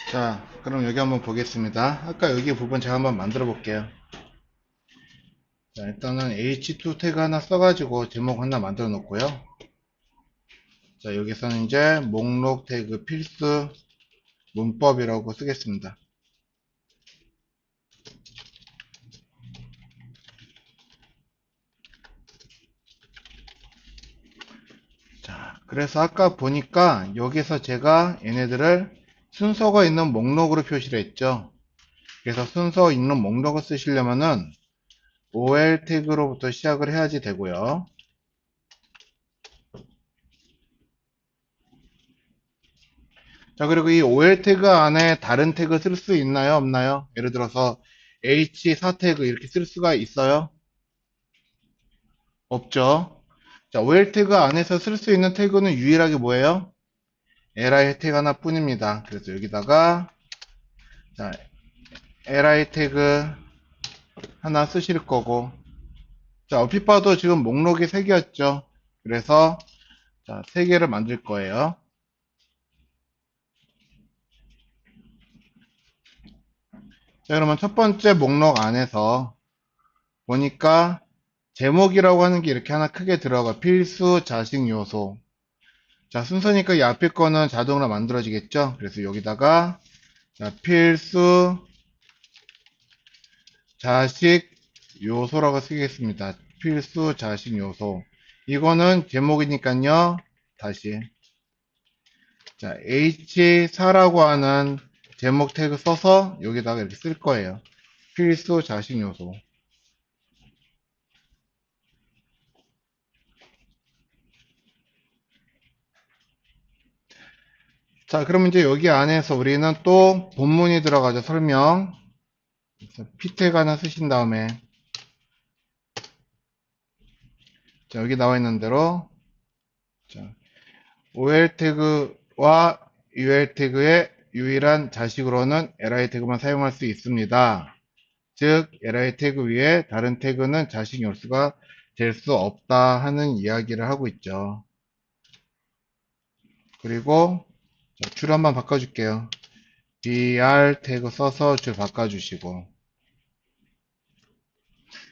자, 그럼 여기 한번 보겠습니다. 아까 여기 부분 제가 한번 만들어 볼게요. 자, 일단은 h2 태그 하나 써가지고 제목 하나 만들어 놓고요. 자, 여기서는 이제 목록 태그 필수 문법이라고 쓰겠습니다. 자, 그래서 아까 보니까 여기서 제가 얘네들을 순서가 있는 목록으로 표시를 했죠. 그래서 순서 있는 목록을 쓰시려면은 ol 태그로부터 시작을 해야지 되고요. 자, 그리고 이 ol 태그 안에 다른 태그 쓸 수 있나요? 없나요? 예를 들어서 h4 태그 이렇게 쓸 수가 있어요? 없죠. 자, ol 태그 안에서 쓸 수 있는 태그는 유일하게 뭐예요? li 태그 하나뿐입니다. 그래서 여기다가 자, li 태그 하나 쓰실 거고, 자, 얼핏 봐도 지금 목록이 3개였죠. 그래서 자, 3개를 만들 거예요. 자, 그러면 첫 번째 목록 안에서 보니까 제목이라고 하는 게 이렇게 하나 크게 들어가. 필수 자식 요소. 자, 순서니까 이 앞에 거는 자동으로 만들어지겠죠? 그래서 여기다가 자, 필수 자식 요소라고 쓰겠습니다. 필수 자식 요소. 이거는 제목이니까요. 다시 자, H4라고 하는 제목 태그 써서 여기다가 이렇게 쓸 거예요. 필수 자식 요소. 자, 그러면 이제 여기 안에서 우리는 또 본문이 들어가죠. 설명. P 태그 하나 쓰신 다음에 자, 여기 나와 있는 대로 자, OL 태그와 UL 태그의 유일한 자식으로는 li 태그만 사용할 수 있습니다. 즉, li 태그 위에 다른 태그는 자식 요소가 될 수 없다 하는 이야기를 하고 있죠. 그리고 자, 줄 한번 바꿔줄게요. br 태그 써서 줄 바꿔주시고.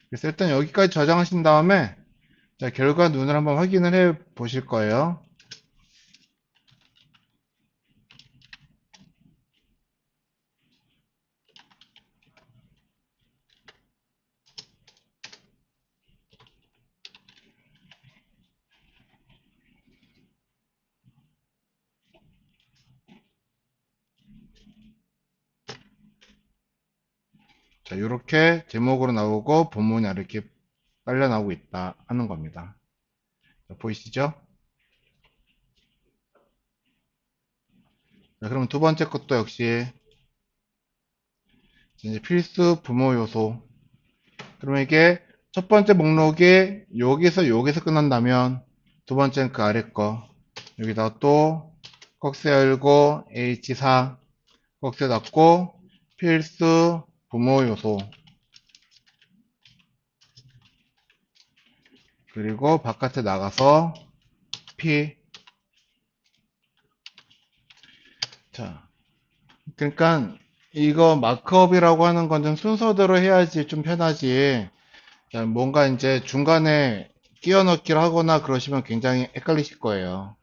그래서 일단 여기까지 저장하신 다음에 자, 결과 눈을 한번 확인을 해 보실 거예요. 자, 이렇게 제목으로 나오고 본문이 이렇게 빨려 나오고 있다 하는 겁니다. 자, 보이시죠? 자, 그럼 두 번째 것도 역시 이제 필수 부모 요소. 그러면 이게 첫 번째 목록이 여기서 끝난다면 두 번째는 그 아래 거 여기다 또 꺽쇠 열고 H4 꺽쇠 닫고 필수 부모 요소 그리고 바깥에 나가서 P 자 그러니까 이거 마크업이라고 하는 건 좀 순서대로 해야지 좀 편하지. 자, 뭔가 이제 중간에 끼워 넣기를 하거나 그러시면 굉장히 헷갈리실 거예요.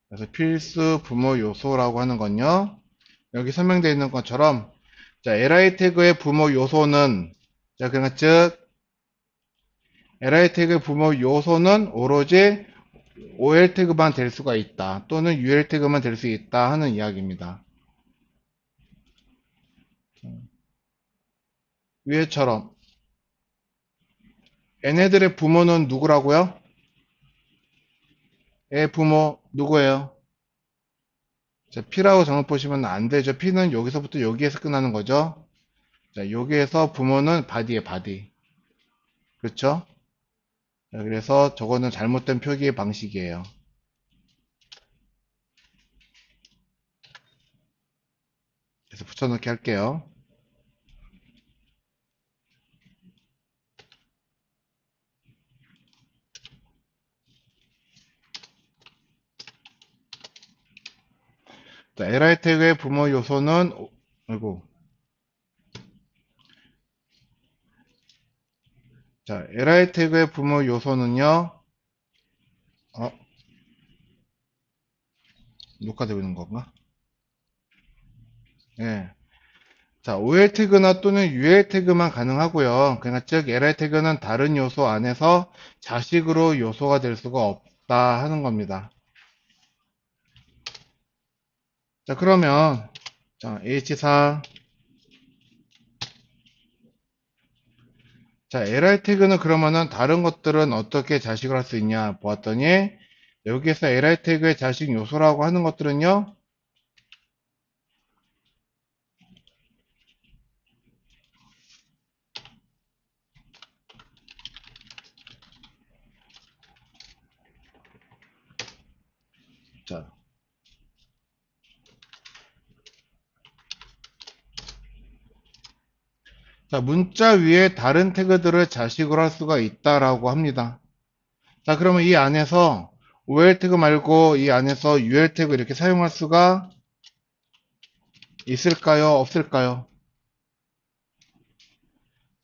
그래서 필수 부모 요소라고 하는 건요. 여기 설명되어 있는 것처럼 자, li 태그의 부모 요소는 자, 그러니까 즉 li 태그의 부모 요소는 오로지 ol 태그만 될 수가 있다. 또는 ul 태그만 될 수 있다 하는 이야기입니다. 위에처럼 얘네들의 부모는 누구라고요? 얘 부모 누구예요? 자, P라고 잘못 보시면 안 되죠. P는 여기서부터 여기에서 끝나는 거죠. 자, 여기에서 부모는 바디에 바디. 그렇죠? 자, 그래서 저거는 잘못된 표기 방식이에요. 그래서 붙여넣기 할게요. 자, li 태그의 부모 요소는, 아이고. 자, li 태그의 부모 요소는요, 어, 녹화되고 있는 건가? 예. 자, OL 태그나 또는 UL 태그만 가능하고요. 그러니까 즉, li 태그는 다른 요소 안에서 자식으로 요소가 될 수가 없다 하는 겁니다. 자, 그러면, 자, H4. 자, li 태그는 그러면은 다른 것들은 어떻게 자식을 할 수 있냐 보았더니, 여기에서 li 태그의 자식 요소라고 하는 것들은요, 자, 자, 문자 위에 다른 태그들을 자식으로 할 수가 있다라고 합니다. 자, 그러면 이 안에서 OL 태그 말고 이 안에서 UL 태그 이렇게 사용할 수가 있을까요? 없을까요?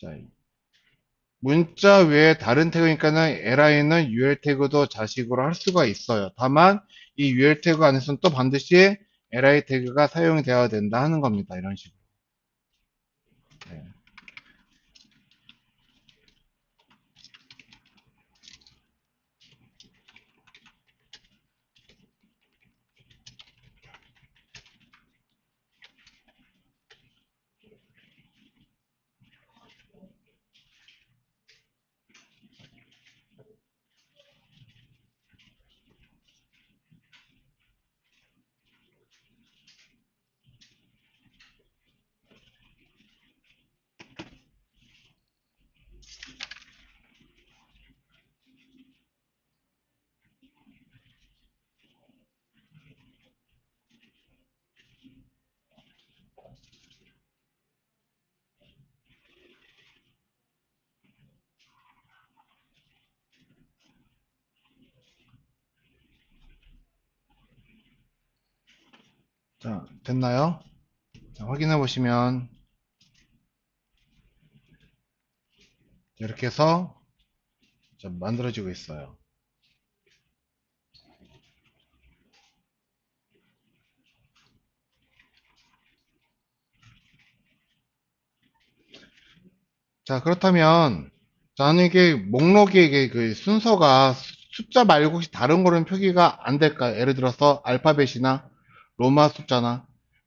자, 문자 외에 다른 태그니까는 li는 UL 태그도 자식으로 할 수가 있어요. 다만 이 UL 태그 안에서는 또 반드시 li 태그가 사용이 되어야 된다 하는 겁니다. 이런 식으로. 네. 자, 됐나요? 자, 확인해 보시면 이렇게 해서 만들어지고 있어요. 자, 그렇다면, 저는 이게 목록에 이게 그 순서가 숫자 말고 혹시 다른 거는 표기가 안 될까요? 예를 들어서 알파벳이나 로마 숫자나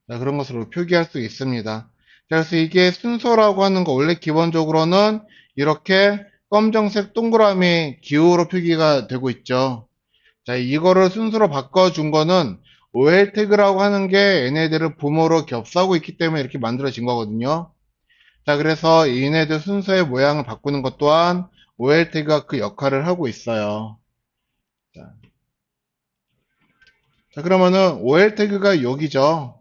자, 그런 것으로 표기할 수 있습니다. 자, 그래서 이게 순서라고 하는 거 원래 기본적으로는 이렇게 검정색 동그라미 기호로 표기가 되고 있죠. 자, 이거를 순서로 바꿔준 거는 OL 태그라고 하는 게 얘네들을 부모로 겹사고 있기 때문에 이렇게 만들어진 거거든요. 자, 그래서 얘네들 순서의 모양을 바꾸는 것 또한 OL 태그가 그 역할을 하고 있어요. 자, 그러면은 OL 태그가 여기죠.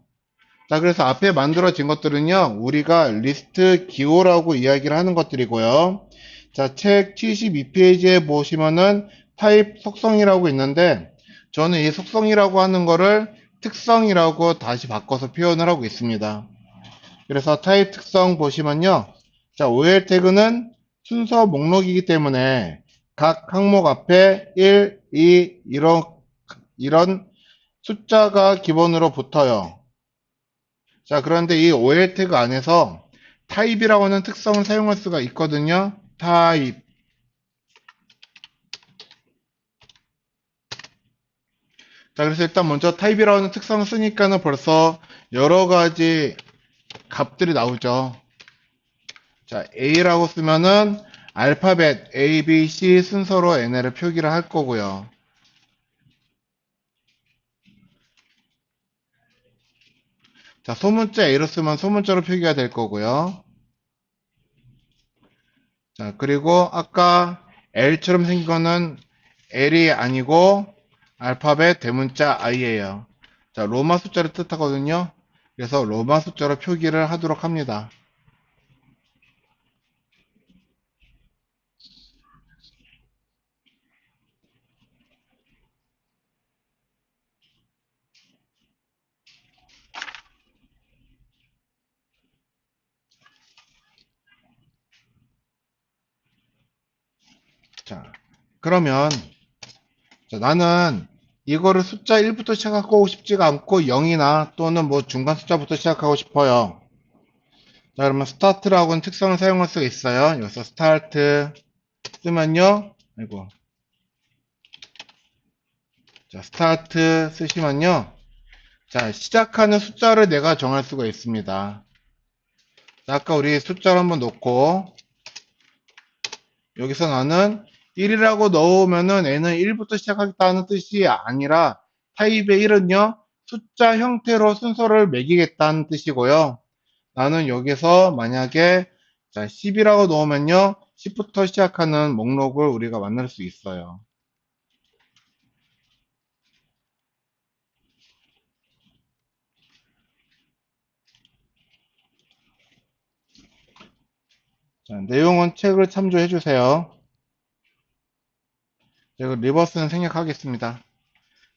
자, 그래서 앞에 만들어진 것들은요, 우리가 리스트 기호라고 이야기를 하는 것들이고요. 자, 책 72페이지에 보시면은 타입 속성이라고 있는데, 저는 이 속성이라고 하는 거를 특성이라고 다시 바꿔서 표현을 하고 있습니다. 그래서 타입 특성 보시면요. 자, OL 태그는 순서 목록이기 때문에 각 항목 앞에 1, 2, 이런 숫자가 기본으로 붙어요. 자, 그런데 이 OL 태그 안에서 타입이라고 하는 특성을 사용할 수가 있거든요. 타입. 자, 그래서 일단 먼저 타입이라고 하는 특성을 쓰니까는 벌써 여러 가지 값들이 나오죠. 자, A라고 쓰면은 알파벳 A, B, C 순서로 얘네를 표기를 할 거고요. 자, 소문자 A로 쓰면 소문자로 표기가 될 거고요. 자, 그리고 아까 L처럼 생긴 거는 L이 아니고 알파벳 대문자 I예요. 자, 로마 숫자를 뜻하거든요. 그래서 로마 숫자로 표기를 하도록 합니다. 자, 그러면 자, 나는 이거를 숫자 1부터 시작하고 싶지가 않고 0이나 또는 뭐 중간 숫자부터 시작하고 싶어요. 자, 그러면 스타트라고는 특성을 사용할 수가 있어요. 여기서 스타트 쓰면요. 아이고. 자, 스타트 쓰시면요. 자, 시작하는 숫자를 내가 정할 수가 있습니다. 자, 아까 우리 숫자를 한번 놓고 여기서 나는 1이라고 넣으면은 얘는 1부터 시작하겠다는 뜻이 아니라 타입의 1은요. 숫자 형태로 순서를 매기겠다는 뜻이고요. 나는 여기서 만약에 자, 10이라고 넣으면요. 10부터 시작하는 목록을 우리가 만날 수 있어요. 자, 내용은 책을 참조해 주세요. 제가 리버스는 생략하겠습니다.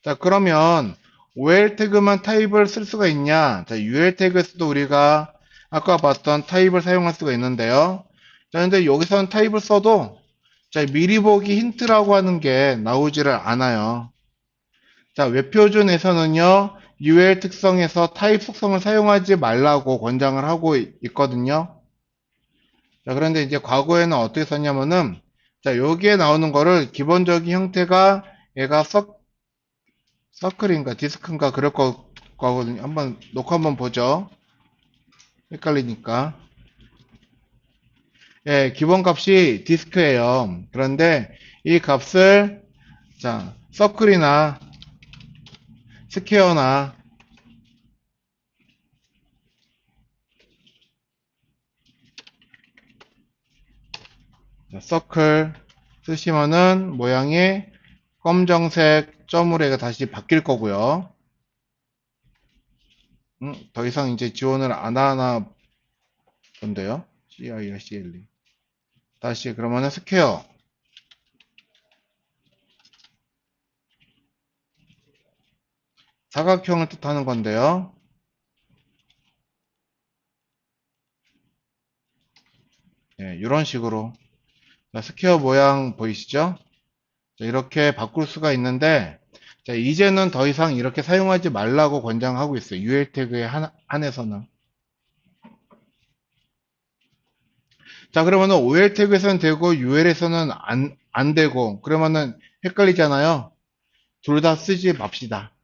자, 그러면 OL 태그만 타입을 쓸 수가 있냐? 자, UL 태그에서도 우리가 아까 봤던 타입을 사용할 수가 있는데요. 자, 근데 여기서는 타입을 써도 자, 미리 보기 힌트라고 하는 게 나오지를 않아요. 자, 웹표준에서는요, UL 특성에서 타입 속성을 사용하지 말라고 권장을 하고 있거든요. 자, 그런데 이제 과거에는 어떻게 썼냐면은, 자, 여기에 나오는 거를 기본적인 형태가 얘가 서클인가 디스크인가 그럴 거거든요. 한번 놓고 한번 보죠. 헷갈리니까. 예, 기본 값이 디스크예요. 그런데 이 값을 자, 서클이나 스퀘어나 자, 서클 쓰시면은 모양이 검정색 점으로 다시 바뀔 거고요. 더 이상 이제 지원을 안 하나 본데요. CIR, CLE. 다시 그러면은 스퀘어. 사각형을 뜻하는 건데요. 예, 이런 식으로. 자, 스퀘어 모양 보이시죠? 자, 이렇게 바꿀 수가 있는데, 자, 이제는 더 이상 이렇게 사용하지 말라고 권장하고 있어요. UL 태그에 한해서는. 자, 그러면은 OL 태그에서는 되고, UL에서는 안 되고, 그러면은 헷갈리잖아요. 둘 다 쓰지 맙시다.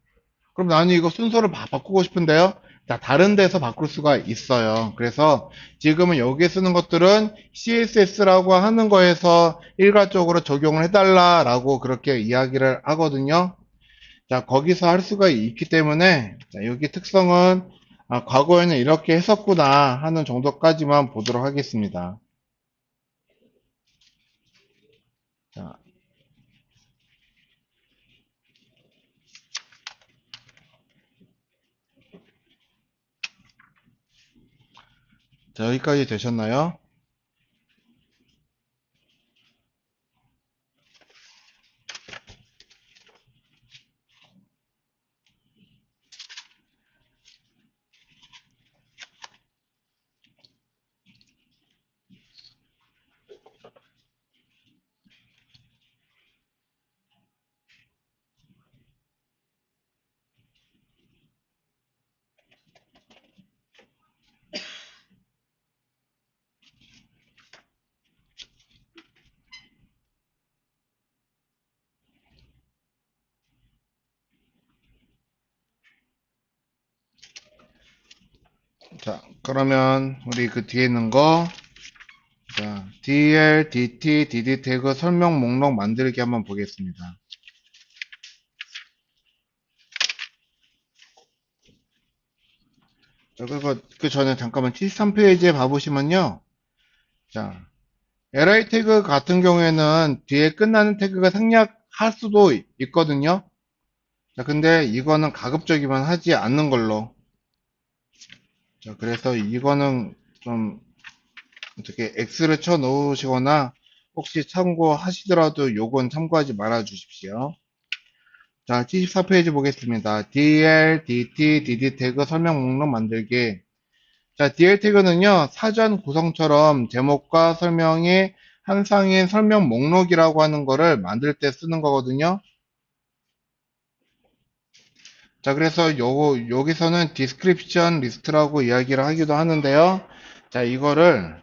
그럼 나는 이거 순서를 바꾸고 싶은데요. 자, 다른 데서 바꿀 수가 있어요. 그래서 지금은 여기에 쓰는 것들은 CSS라고 하는 거에서 일괄적으로 적용을 해달라라고 그렇게 이야기를 하거든요. 자, 거기서 할 수가 있기 때문에 자, 여기 특성은 과거에는 이렇게 했었구나 하는 정도까지만 보도록 하겠습니다. 자, 자, 여기까지 되셨나요? 자, 그러면 우리 그 뒤에 있는 거 자, DL, DT, DD 태그 설명 목록 만들기 한번 보겠습니다. 자, 그리고 그 전에 잠깐만 73페이지에 봐보시면요. 자, li 태그 같은 경우에는 뒤에 끝나는 태그가 생략할 수도 있거든요. 자, 근데 이거는 가급적이면 하지 않는 걸로. 자, 그래서 이거는 좀 어떻게 X를 쳐 놓으시거나 혹시 참고하시더라도 요건 참고하지 말아 주십시오. 자, 74페이지 보겠습니다. DL, DT, DD 태그 설명 목록 만들기. 자, DL 태그는요, 사전 구성처럼 제목과 설명이 한 쌍인 설명 목록이라고 하는 거를 만들 때 쓰는 거거든요. 자, 그래서 여기서는 description list라고 이야기를 하기도 하는데요. 자, 이거를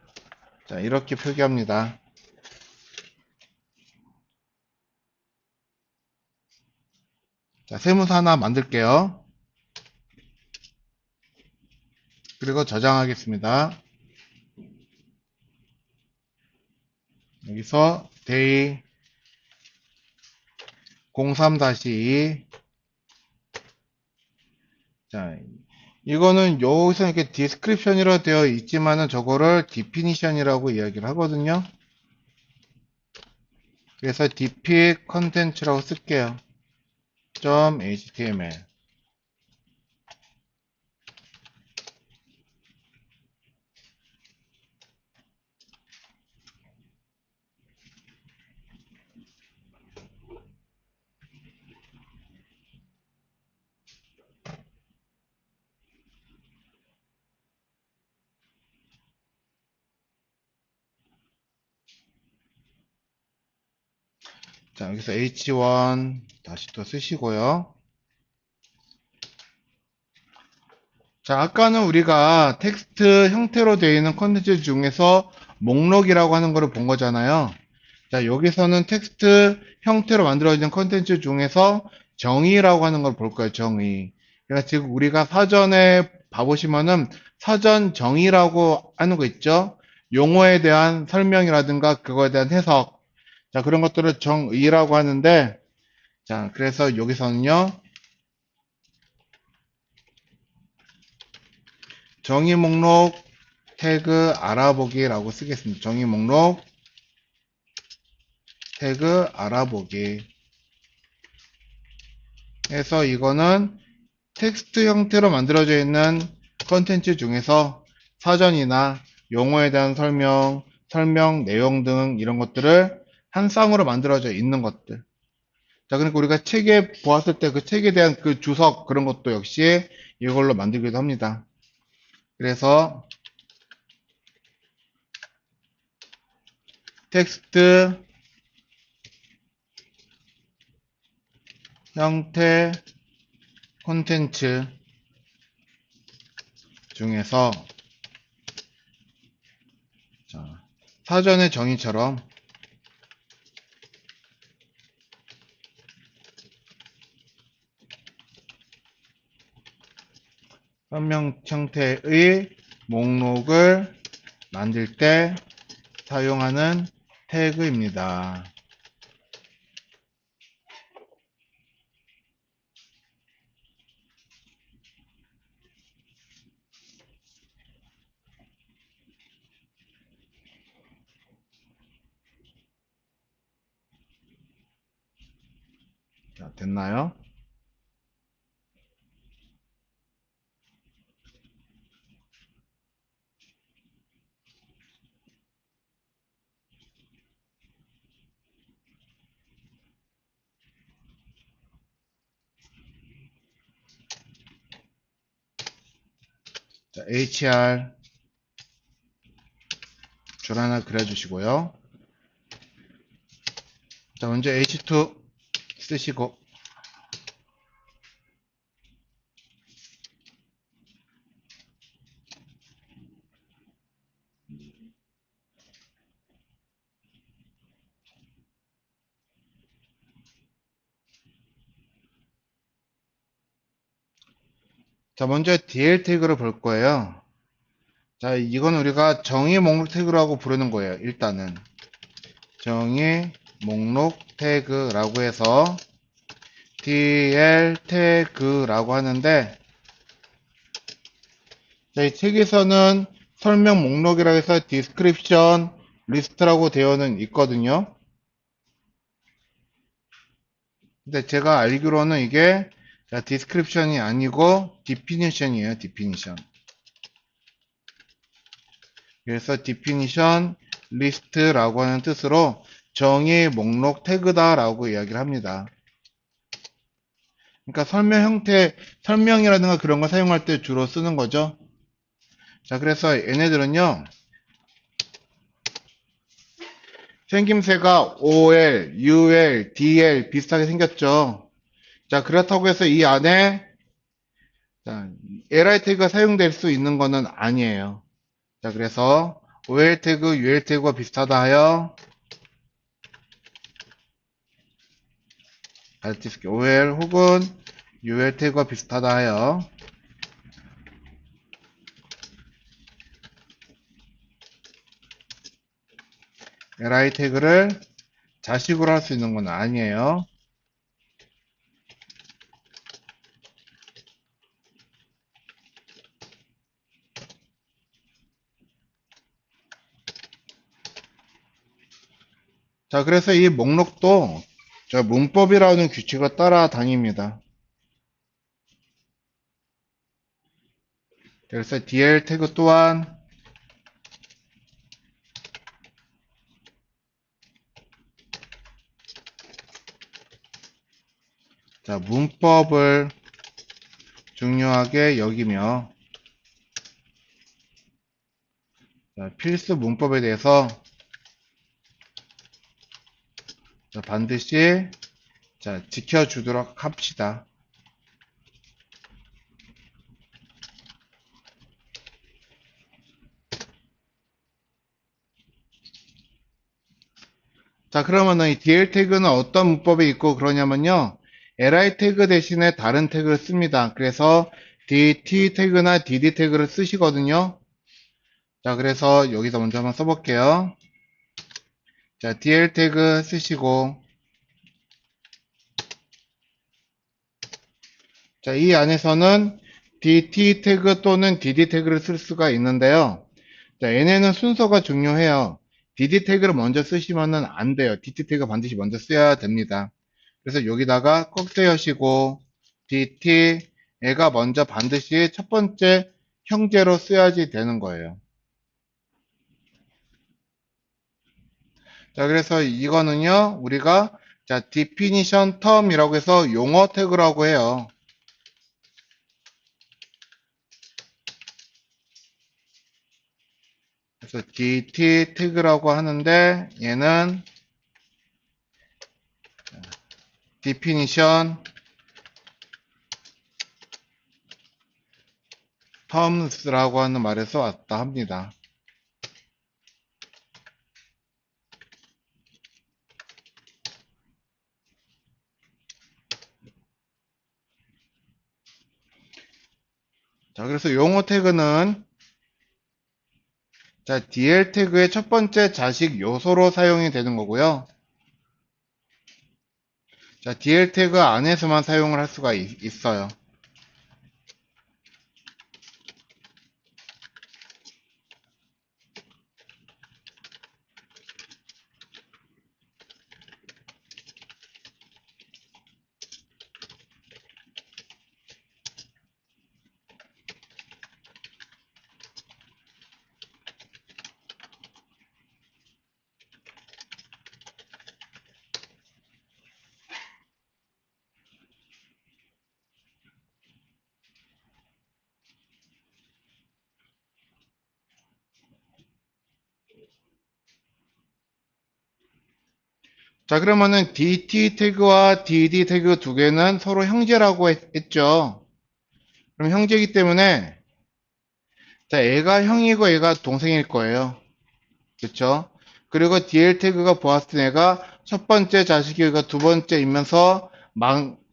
자, 이렇게 표기합니다. 자, 세무사 하나 만들게요. 그리고 저장하겠습니다. 여기서 day 03-2. 자, 이거는 여기서 이렇게 description이라고 되어 있지만은 저거를 definition이라고 이야기를 하거든요. 그래서 dp content라고 쓸게요. .html. 자, 여기서 h1 다시 또 쓰시고요. 자, 아까는 우리가 텍스트 형태로 되어 있는 컨텐츠 중에서 목록이라고 하는 거를 본 거잖아요. 자, 여기서는 텍스트 형태로 만들어진 컨텐츠 중에서 정의라고 하는 걸 볼 거예요, 정의. 그러니까 지금 우리가 사전에 봐보시면은 사전 정의라고 하는 거 있죠? 용어에 대한 설명이라든가 그거에 대한 해석. 자, 그런 것들을 정의라고 하는데, 자, 그래서 여기서는요, 정의 목록 태그 알아보기라고 쓰겠습니다. 정의 목록 태그 알아보기. 해서 이거는 텍스트 형태로 만들어져 있는 컨텐츠 중에서 사전이나 용어에 대한 설명 내용 등 이런 것들을 한 쌍으로 만들어져 있는 것들. 자, 그러니까 우리가 책에 보았을 때 그 책에 대한 그 주석 그런 것도 역시 이걸로 만들기도 합니다. 그래서 텍스트 형태 콘텐츠 중에서 자, 사전의 정의처럼 설명 형태의 목록을 만들 때 사용하는 태그입니다. 자, 됐나요? 자, HR 줄 하나 그려주시고요. 자, 먼저 H2 쓰시고 자, 먼저 DL 태그를 볼 거예요. 자, 이건 우리가 정의 목록 태그라고 부르는 거예요. 일단은 정의 목록 태그라고 해서 DL 태그라고 하는데 자, 이 책에서는 설명 목록이라고 해서 description list라고 되어는 있거든요. 근데 제가 알기로는 이게 자, description이 아니고 definition이에요. definition. 그래서 definition list라고 하는 뜻으로 정의 목록 태그다라고 이야기를 합니다. 그러니까 설명 형태, 설명이라든가 그런 거 사용할 때 주로 쓰는 거죠. 자, 그래서 얘네들은요, 생김새가 OL, UL, DL 비슷하게 생겼죠. 자, 그렇다고 해서 이 안에 자, li 태그가 사용될 수 있는 거는 아니에요. 자, 그래서 OL 태그, UL 태그가 비슷하다 하여 알티스키 OL 혹은 UL 태그가 비슷하다 하여 li 태그를 자식으로 할 수 있는 건 아니에요. 자, 그래서 이 목록도 저 문법이라는 규칙을 따라다닙니다. 그래서 DL 태그 또한 자, 문법을 중요하게 여기며 자, 필수 문법에 대해서 자, 반드시 자, 지켜주도록 합시다. 자, 그러면은 이 DL 태그는 어떤 문법에 있고 그러냐면요. li 태그 대신에 다른 태그를 씁니다. 그래서 dt 태그나 dd 태그를 쓰시거든요. 자, 그래서 여기서 먼저 한번 써볼게요. 자, dl 태그 쓰시고 자, 이 안에서는 dt 태그 또는 dd 태그를 쓸 수가 있는데요. 자, 얘네는 순서가 중요해요. dd 태그를 먼저 쓰시면은 안 돼요. dt 태그 반드시 먼저 써야 됩니다. 그래서 여기다가 꼭 세우시고 dt 애가 먼저 반드시 첫 번째 형제로 써야지 되는 거예요. 자, 그래서 이거는요, 우리가 자, definition term이라고 해서 용어 태그라고 해요. 그래서 dt 태그라고 하는데 얘는 definition terms라고 하는 말에서 왔다 합니다. 자, 그래서 용어 태그는 자, DL 태그의 첫 번째 자식 요소로 사용이 되는 거고요. 자, DL 태그 안에서만 사용을 할 수가 있어요. 자, 그러면은 DT 태그와 DD 태그 두 개는 서로 형제라고 했죠. 그럼 형제이기 때문에 자, 얘가 형이고 얘가 동생일 거예요. 그쵸? 그리고 DL 태그가 보았을 때 얘가 첫 번째 자식이 얘가 두 번째이면서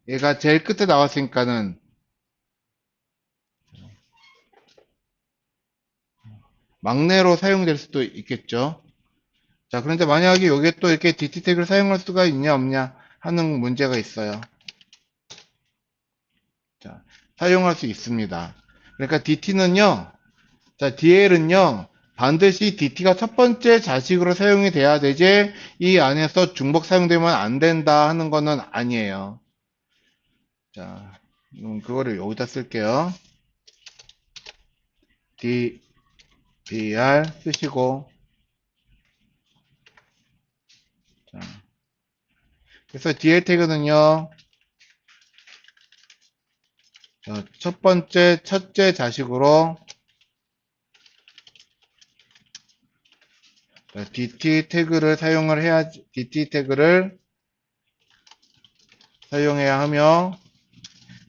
얘가 제일 끝에 나왔으니까는 막내로 사용될 수도 있겠죠. 자, 그런데 만약에 여기에 또 이렇게 DT 태그를 사용할 수가 있냐 없냐 하는 문제가 있어요. 자, 사용할 수 있습니다. 그러니까 DT는요, 자, DL은요, 반드시 DT가 첫 번째 자식으로 사용이 돼야 되지, 이 안에서 중복 사용되면 안 된다 하는 거는 아니에요. 자, 그거를 여기다 쓸게요. DBR 쓰시고, 자, 그래서 DL 태그는요, 첫 번째, 첫째 자식으로 dt 태그를 사용을 해야, dt 태그를 사용해야 하며,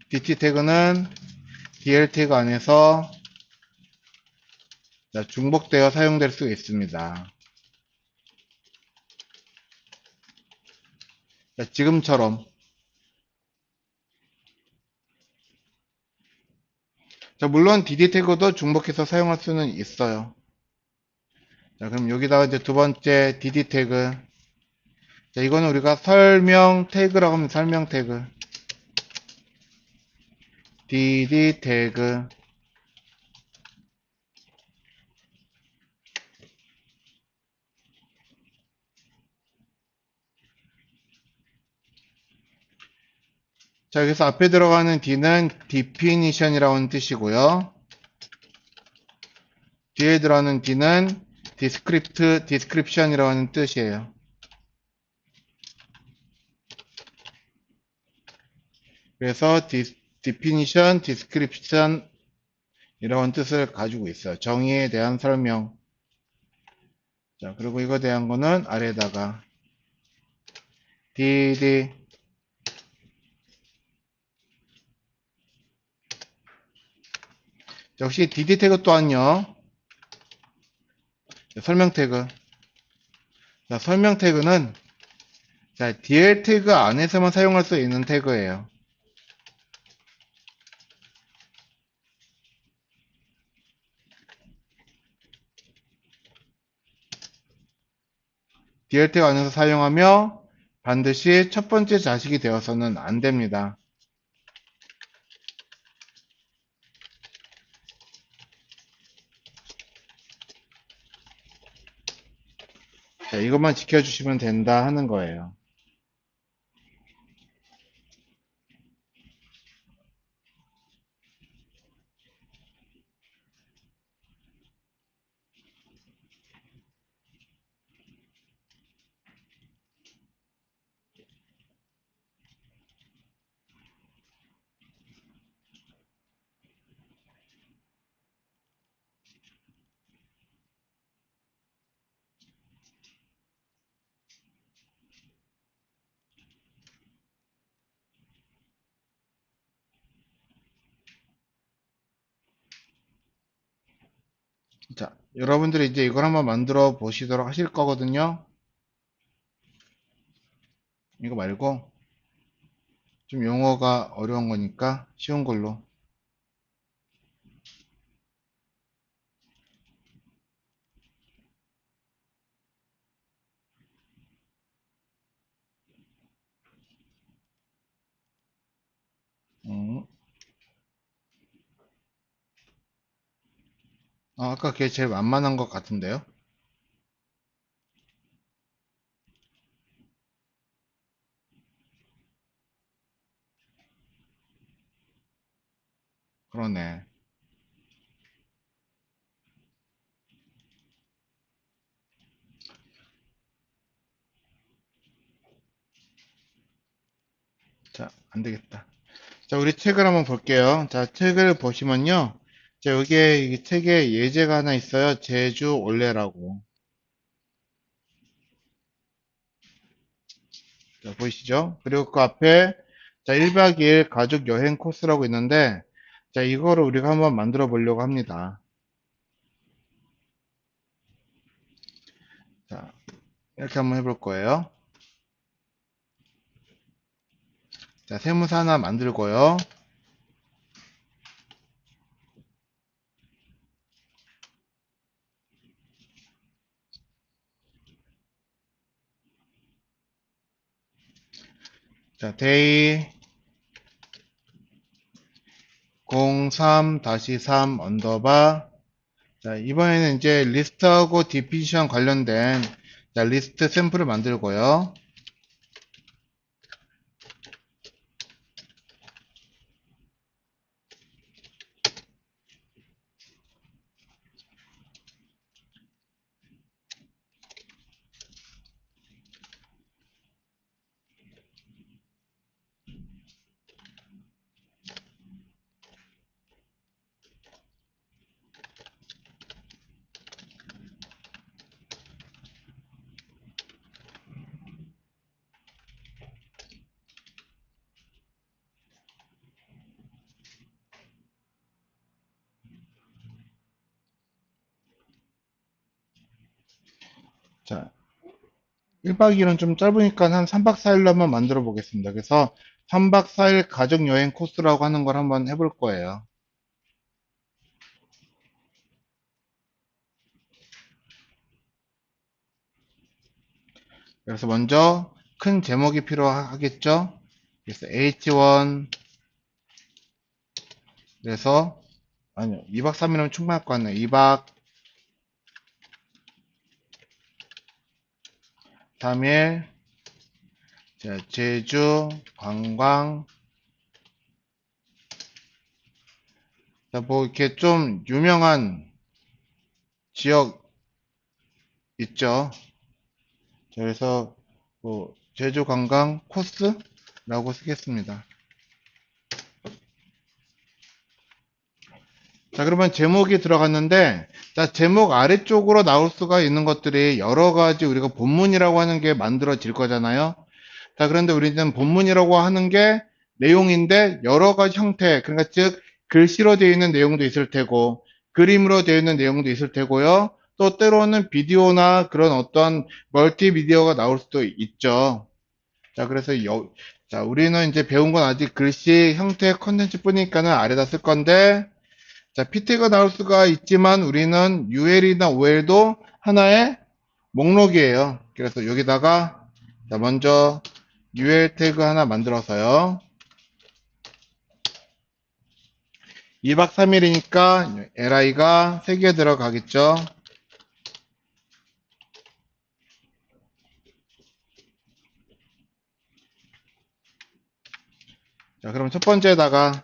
dt 태그는 dl 태그 안에서 중복되어 사용될 수 있습니다. 지금처럼. 물론 dd 태그도 중복해서 사용할 수는 있어요. 그럼 여기다가 이제 두 번째 dd 태그. 이거는 우리가 설명 태그라고 하면 설명 태그. dd 태그. 여기서 앞에 들어가는 d는 definition이라고 하는 뜻이고요. 뒤에 들어가는 d는 description이라고 하는 뜻이에요. 그래서 definition, description 이런 뜻을 가지고 있어요. 정의에 대한 설명. 그리고 이거에 대한 거는 아래에다가 dd. 역시 dd 태그 또한요. 설명 태그. 설명 태그는 dl 태그 안에서만 사용할 수 있는 태그예요. dl 태그 안에서 사용하며 반드시 첫 번째 자식이 되어서는 안 됩니다. 이것만 지켜주시면 된다 하는 거예요. 여러분들이 이제 이걸 한번 만들어 보시도록 하실 거거든요. 이거 말고 좀 용어가 어려운 거니까 쉬운 걸로. 음. 아까 그게 제일 만만한 것 같은데요. 그러네. 안 되겠다. 우리 책을 한번 볼게요. 책을 보시면요. 여기에 이 책에 예제가 하나 있어요. 제주 올레라고. 보이시죠? 그리고 그 앞에 1박 2일 가족 여행 코스라고 있는데 이거를 우리가 한번 만들어 보려고 합니다. 이렇게 한번 해볼 거예요. 세무사 하나 만들고요. 데이 03-3 언더바. 이번에는 이제 리스트하고 디피션 관련된 리스트 샘플을 만들고요. 자, 1박 2일은 좀 짧으니까 한 3박 4일로 한번 만들어 보겠습니다. 그래서 3박 4일 가족 여행 코스라고 하는 걸 한번 해볼 거예요. 그래서 먼저 큰 제목이 필요하겠죠? 그래서 H1, 그래서, 아니요, 2박 3일은 충분할 것 같네요. 2박 3일, 자, 제주, 관광, 자, 뭐, 이렇게 좀 유명한 지역 있죠? 자, 그래서, 뭐, 제주 관광 코스라고 쓰겠습니다. 자, 그러면 제목이 들어갔는데, 자, 제목 아래쪽으로 나올 수가 있는 것들이 여러 가지 우리가 본문이라고 하는 게 만들어질 거잖아요. 자, 그런데 우리는 본문이라고 하는 게 내용인데 여러 가지 형태, 그러니까 즉, 글씨로 되어 있는 내용도 있을 테고, 그림으로 되어 있는 내용도 있을 테고요. 또 때로는 비디오나 그런 어떤 멀티미디어가 나올 수도 있죠. 자, 그래서 자, 우리는 이제 배운 건 아직 글씨 형태의 컨텐츠 뿐이니까는 아래다 쓸 건데, 자, PT가 나올 수가 있지만 우리는 UL이나 OL도 하나의 목록이에요. 그래서 여기다가 자, 먼저 UL 태그 하나 만들어서요. 2박 3일이니까 LI가 3개 들어가겠죠. 자, 그럼 첫 번째에다가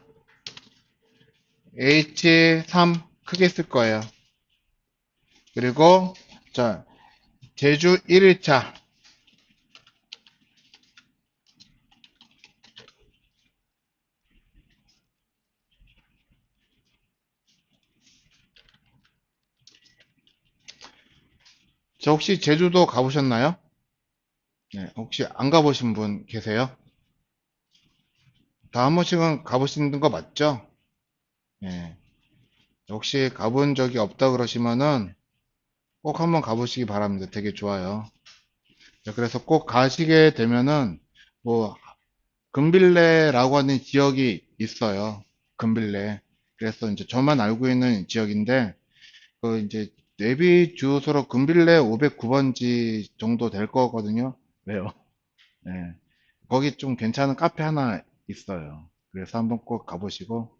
H3 크게 쓸 거예요. 그리고 자, 제주 1일차. 저 혹시 제주도 가보셨나요? 네, 혹시 안 가보신 분 계세요? 다 한 번씩은 가보신 거 맞죠? 네. 혹시 가본 적이 없다 그러시면은 꼭 한번 가보시기 바랍니다. 되게 좋아요. 자, 그래서 꼭 가시게 되면은 뭐 금빌레라고 하는 지역이 있어요. 금빌레. 그래서 이제 저만 알고 있는 지역인데 그 이제 내비 주소로 금빌레 509번지 정도 될 거거든요. 왜요? 네. 거기 좀 괜찮은 카페 하나 있어요. 그래서 한번 꼭 가보시고.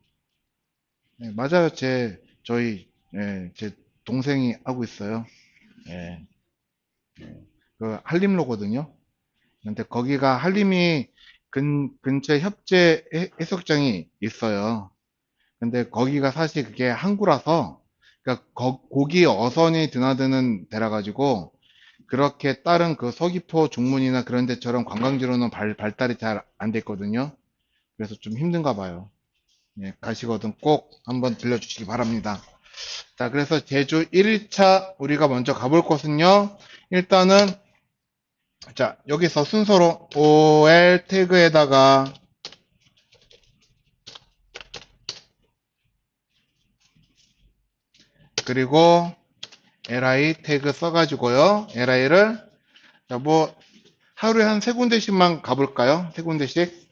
네, 맞아요. 제 동생이 하고 있어요. 예. 그 한림로거든요. 근데 거기가 한림이 근처에 협재 해수욕장이 있어요. 근데 거기가 사실 그게 항구라서 그러니까 고기 어선이 드나드는 데라 가지고 그렇게 다른 그 서귀포 중문이나 그런 데처럼 관광지로는 발달이 잘 안 됐거든요. 그래서 좀 힘든가 봐요. 예, 가시거든 꼭 한번 들려주시기 바랍니다. 자, 그래서 제주 1일차 우리가 먼저 가볼 곳은요. 일단은 자, 여기서 순서로 OL 태그에다가 그리고 li 태그 써가지고요. li를 자, 뭐 하루에 한 세 군데씩만 가볼까요? 세 군데씩.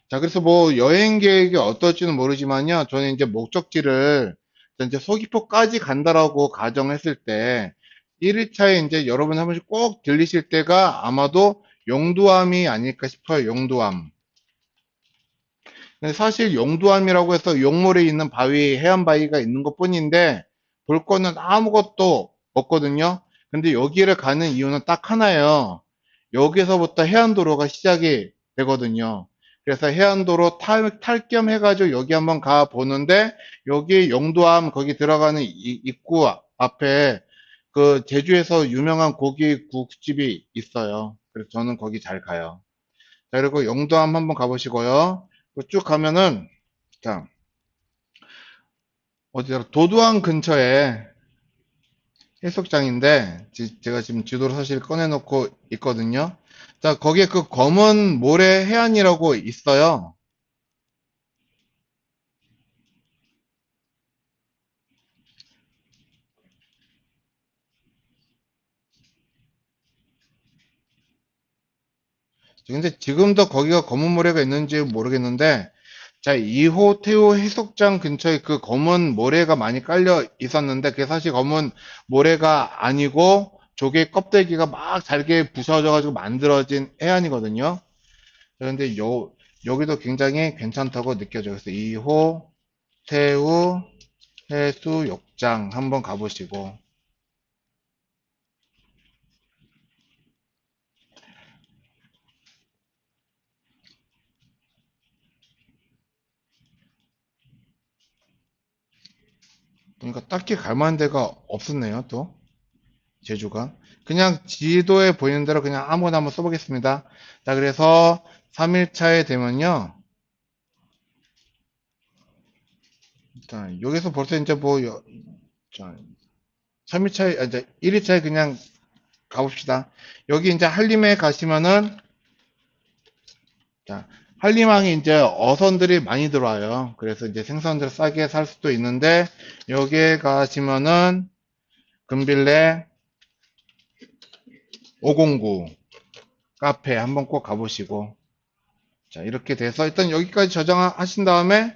자, 그래서 뭐 여행 계획이 어떨지는 모르지만요. 저는 이제 목적지를 이제 서귀포까지 간다라고 가정했을 때 1일차에 이제 여러분 한 번씩 꼭 들리실 때가 아마도 용두암이 아닐까 싶어요. 용두암. 근데 사실 용두암이라고 해서 용몰에 있는 바위, 해안 바위가 있는 것뿐인데 볼 거는 아무것도 없거든요. 근데 여기를 가는 이유는 딱 하나예요. 여기서부터 해안도로가 시작이 되거든요. 그래서 해안도로 탈 겸 해가지고 여기 한번 가 보는데 여기 용두암 거기 들어가는 입구 앞에 그 제주에서 유명한 고기국집이 있어요. 그래서 저는 거기 잘 가요. 자, 그리고 용두암 한번 가보시고요. 쭉 가면은, 자, 어디더라? 도두항 근처에 해수욕장인데, 제가 지금 지도로 사실 꺼내놓고 있거든요. 자, 거기에 그 검은 모래 해안이라고 있어요. 근데 지금도 거기가 검은 모래가 있는지 모르겠는데, 자, 2호 태호 해수욕장 근처에 그 검은 모래가 많이 깔려 있었는데, 그게 사실 검은 모래가 아니고, 조개 껍데기가 막 잘게 부서져가지고 만들어진 해안이거든요. 그런데 여기도 굉장히 괜찮다고 느껴져요. 그래서 2호 태우 해수욕장 한번 가보시고. 그러니까 딱히 갈 만한 데가 없었네요, 또. 제주가. 그냥 지도에 보이는 대로 그냥 아무거나 한번 써보겠습니다. 자, 그래서 3일차에 되면요. 자, 여기서 벌써 이제 뭐, 자, 3일차에, 이제 1일차에 그냥 가봅시다. 여기 이제 한림에 가시면은, 자, 한림항이 이제 어선들이 많이 들어와요. 그래서 이제 생선들 싸게 살 수도 있는데, 여기에 가시면은, 금빌레 509 카페 한번 꼭 가보시고, 자, 이렇게 돼서 일단 여기까지 저장하신 다음에,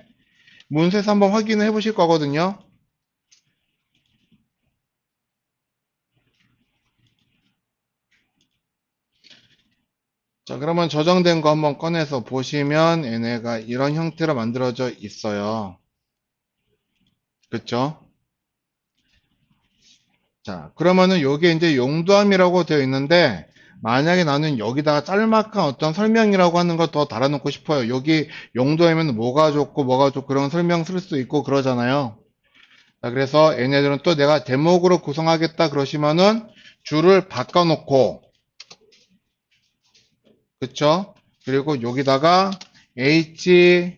문서에서 한번 확인을 해 보실 거거든요. 자, 그러면 저장된 거 한번 꺼내서 보시면 얘네가 이런 형태로 만들어져 있어요. 그쵸? 자, 그러면은 요게 이제 용도함이라고 되어 있는데, 만약에 나는 여기다가 짤막한 어떤 설명이라고 하는 걸 더 달아놓고 싶어요. 여기 용도함에는 뭐가 좋고 뭐가 좋고 그런 설명 쓸 수 있고 그러잖아요. 자, 그래서 얘네들은 또 내가 제목으로 구성하겠다 그러시면은 줄을 바꿔놓고, 그쵸? 그리고 여기다가 H4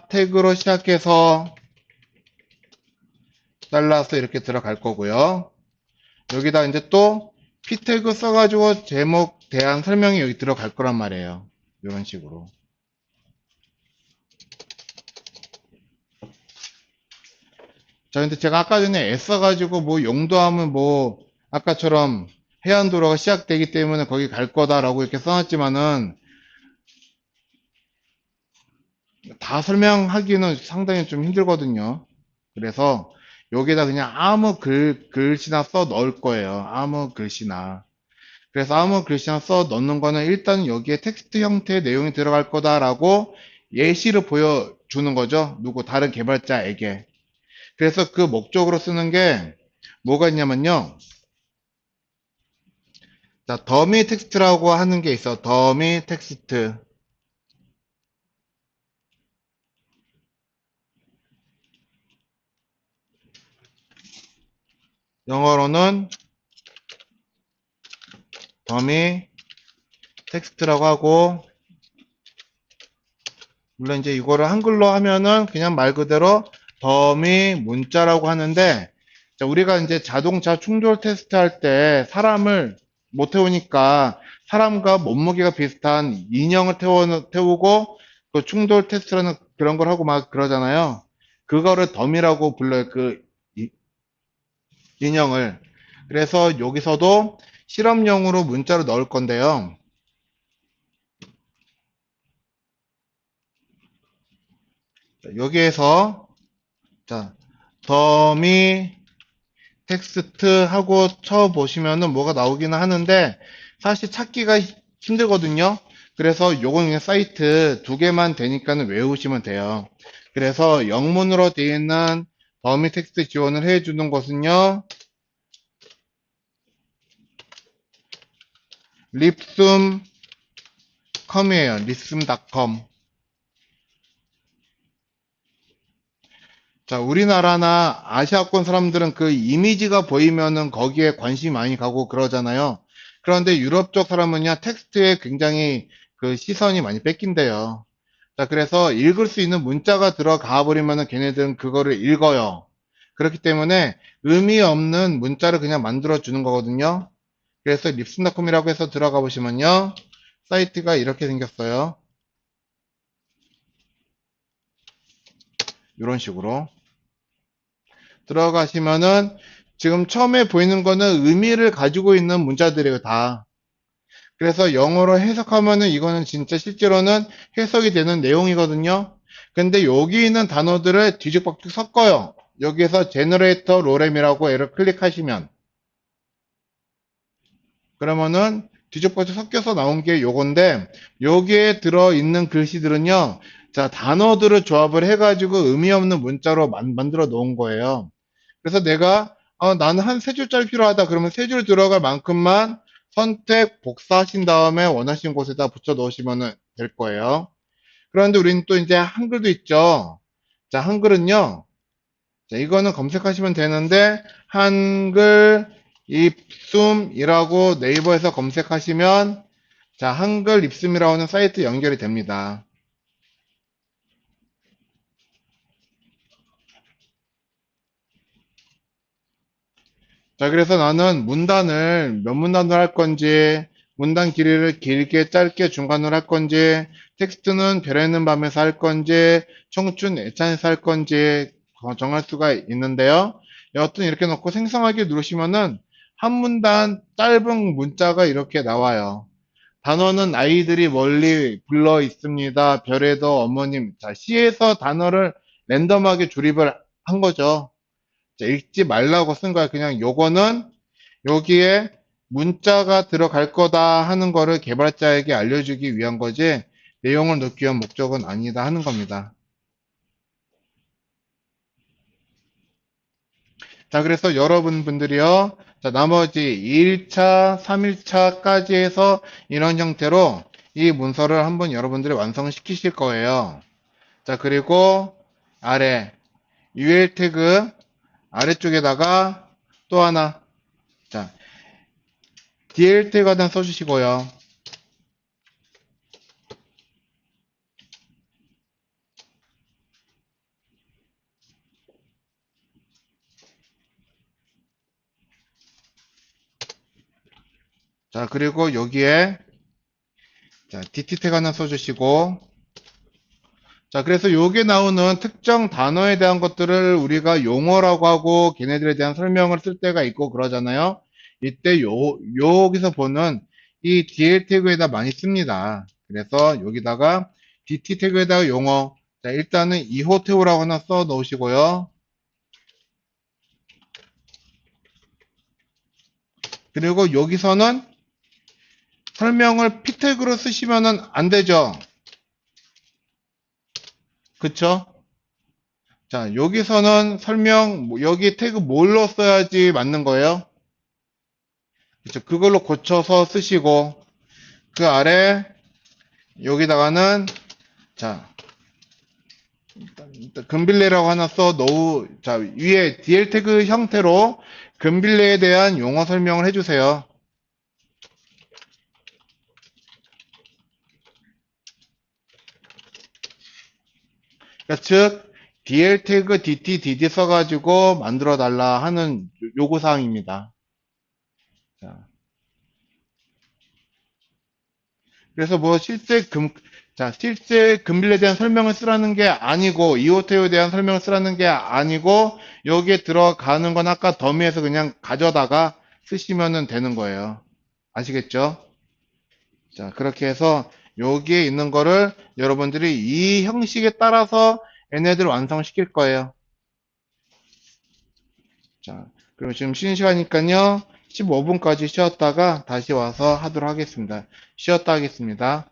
태그로 시작해서 잘라서 이렇게 들어갈 거고요. 여기다 이제 또 P 태그 써가지고 제목 대한 설명이 여기 들어갈 거란 말이에요. 이런 식으로. 자, 근데 제가 아까 전에 애써가지고 뭐 용도하면 뭐 아까처럼 해안도로가 시작되기 때문에 거기 갈 거다라고 이렇게 써놨지만은 다 설명하기는 상당히 좀 힘들거든요. 그래서 여기다 그냥 아무 글씨나 써 넣을 거예요. 아무 글씨나. 그래서 아무 글씨나 써 넣는 거는 일단 여기에 텍스트 형태의 내용이 들어갈 거다라고 예시를 보여주는 거죠. 누구 다른 개발자에게. 그래서 그 목적으로 쓰는 게 뭐가 있냐면요. 자, 더미 텍스트라고 하는 게 있어. 더미 텍스트. 영어로는 더미 텍스트라고 하고, 물론 이제 이거를 한글로 하면은 그냥 말 그대로 더미 문자라고 하는데, 자, 우리가 이제 자동차 충돌 테스트 할 때 사람을 못 태우니까 사람과 몸무게가 비슷한 인형을 태우고 그 충돌 테스트라는 그런 걸 하고 막 그러잖아요. 그거를 더미라고 불러요. 그 인형을. 그래서 여기서도 실험용으로 문자로 넣을 건데요. 자, 여기에서 자, 더미 텍스트 하고 쳐보시면은 뭐가 나오기는 하는데 사실 찾기가 힘들거든요. 그래서 요건 그냥 사이트 두 개만 되니까는 외우시면 돼요. 그래서 영문으로 되어 있는 더미 텍스트 지원을 해주는 것은요. 립숨컴이에요. 립숨닷컴. 자, 우리나라나 아시아권 사람들은 그 이미지가 보이면은 거기에 관심이 많이 가고 그러잖아요. 그런데 유럽 쪽 사람은요, 텍스트에 굉장히 그 시선이 많이 뺏긴대요. 자, 그래서 읽을 수 있는 문자가 들어가 버리면은 걔네들은 그거를 읽어요. 그렇기 때문에 의미 없는 문자를 그냥 만들어 주는 거거든요. 그래서 립슨닷컴이라고 해서 들어가 보시면요. 사이트가 이렇게 생겼어요. 이런 식으로. 들어가시면은 지금 처음에 보이는 거는 의미를 가지고 있는 문자들이에요, 다. 그래서 영어로 해석하면은 이거는 진짜 실제로는 해석이 되는 내용이거든요. 근데 여기 있는 단어들을 뒤죽박죽 섞어요. 여기에서 제너레이터 로렘이라고 얘를 클릭하시면 그러면은 뒤죽박죽 섞여서 나온 게 요건데 여기에 들어있는 글씨들은요. 자, 단어들을 조합을 해가지고 의미 없는 문자로 만들어 놓은 거예요. 그래서 내가 나는 한 세 줄짜리 필요하다. 그러면 세 줄 들어갈 만큼만 선택, 복사하신 다음에 원하시는 곳에다 붙여 넣으시면 될 거예요. 그런데 우리는 또 이제 한글도 있죠. 자, 한글은요. 자, 이거는 검색하시면 되는데 한글 입숨이라고 네이버에서 검색하시면 자, 한글 입숨이라고 하는 사이트 연결이 됩니다. 자, 그래서 나는 문단을 몇 문단으로 할 건지, 문단 길이를 길게 짧게 중간으로 할 건지, 텍스트는 별에는 밤에서 할 건지, 청춘 애찬에서 할 건지 정할 수가 있는데요. 여하튼 이렇게 놓고 생성하기 누르시면은 한 문단 짧은 문자가 이렇게 나와요. 단어는 아이들이 멀리 불러 있습니다. 별에도 어머님. 자, 시에서 단어를 랜덤하게 조립을 한 거죠. 자, 읽지 말라고 쓴 거야. 그냥 요거는 여기에 문자가 들어갈 거다 하는 거를 개발자에게 알려주기 위한 거지 내용을 넣기 위한 목적은 아니다 하는 겁니다. 자, 그래서 여러분들이요. 자, 나머지 1차, 3일차까지 해서 이런 형태로 이 문서를 한번 여러분들이 완성시키실 거예요. 자, 그리고 아래 UL 태그 아래쪽에다가 또 하나 자, DL 태그 하나 써주시고요. 자, 그리고 여기에 자, DT 태그 하나 써주시고 자, 그래서 여기에 나오는 특정 단어에 대한 것들을 우리가 용어라고 하고 걔네들에 대한 설명을 쓸 때가 있고 그러잖아요. 이때 여기서 보는 이 DL 태그에다 많이 씁니다. 그래서 여기다가 DT 태그에다가 용어 자, 일단은 2호 태우라고 하나 써 놓으시고요. 그리고 여기서는 설명을 P 태그로 쓰시면은 안 되죠. 그쵸? 자, 여기서는 설명, 여기 태그 뭘로 써야지 맞는 거예요? 그쵸? 그걸로 고쳐서 쓰시고, 그 아래, 여기다가는, 자, 일단 금빌레라고 하나 써 놓으, 자, 위에 DL 태그 형태로 금빌레에 대한 용어 설명을 해주세요. 그러니까 즉, DL 태그 DT, DD 써가지고 만들어 달라 하는 요구사항입니다. 자, 그래서 뭐 실제 금빌에 대한 설명을 쓰라는 게 아니고, 이호태오에 대한 설명을 쓰라는 게 아니고, 여기에 들어가는 건 아까 더미에서 그냥 가져다가 쓰시면 되는 거예요. 아시겠죠? 자, 그렇게 해서 여기에 있는 거를 여러분들이 이 형식에 따라서 얘네들 완성시킬 거예요. 자, 그럼 지금 쉬는 시간이니까요. 15분까지 쉬었다가 다시 와서 하도록 하겠습니다. 쉬었다 하겠습니다.